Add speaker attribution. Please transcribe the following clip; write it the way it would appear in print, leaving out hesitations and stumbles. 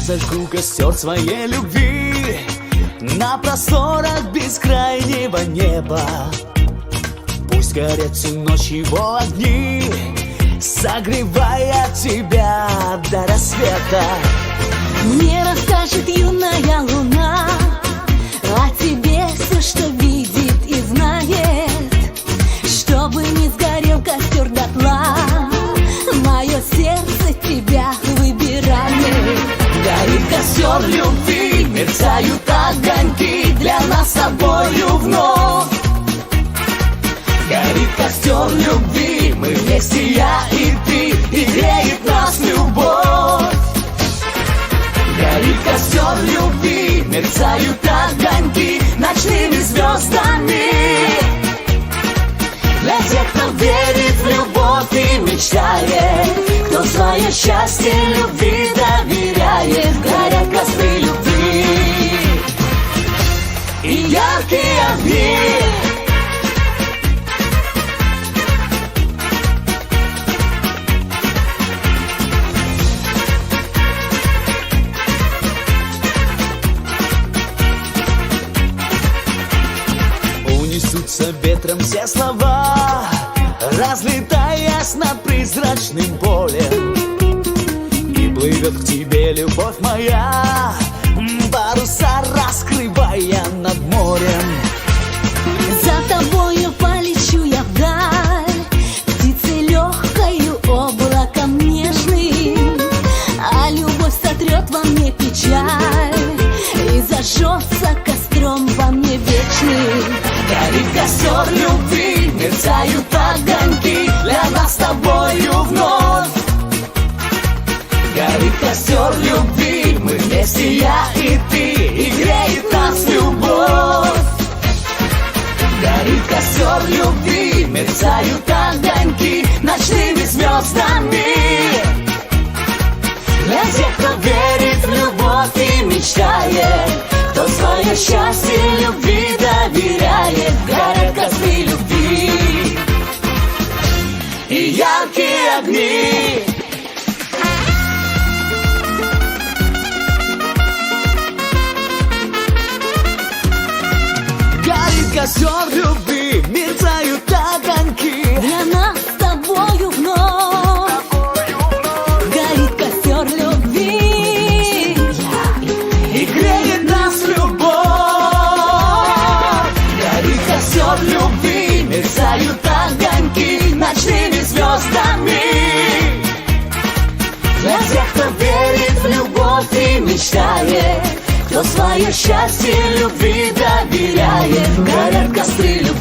Speaker 1: зажгу костер своей любви на просторах бескрайнего неба. Пусть горят всю ночь его огни, согревая тебя до рассвета.
Speaker 2: Мне расскажет юная луна о тебе все, что видит и знает. Чтобы не сгорел костер дотла, мое сердце тебя выбирает.
Speaker 1: Горит костер любви, мерцают огоньки для нас с тобою вновь. Горит костер любви, мы вместе, я и ты, и греет нас любовь. Горит костер любви, мерцают огоньки ночными звездами. Для тех, кто верит в любовь и мечтает, кто свое счастье любви доверяет. Горят костры любви и яркие огни. Унесутся ветром все слова, разлетаясь над призрачным полем. И плывет к тебе любовь моя, паруса раскрывая над морем.
Speaker 2: За тобою полечу я вдаль, птицей легкою, облаком нежным. А любовь сотрет во мне печаль и зажжется костром во мне вечным.
Speaker 1: Горит костер любви, мерцают огоньки для нас с тобою вновь. Горит костер любви, мы вместе, я и ты, и греет нас любовь. Горит костер любви, мерцают огоньки ночными звездами. Для тех, кто верит в любовь и мечтает, кто свое счастье любви доверяет. Горят костры любви и яркие огни. Горит костер любви, мерцают огоньки
Speaker 2: для нас с тобою вновь. Горит костер любви
Speaker 1: и греет нас любовь. Горит костер любви, мерцают огоньки ночными звездами. Для тех, кто верит в любовь и мечтает, кто свое счастье любви доверяет. Горят костры любви.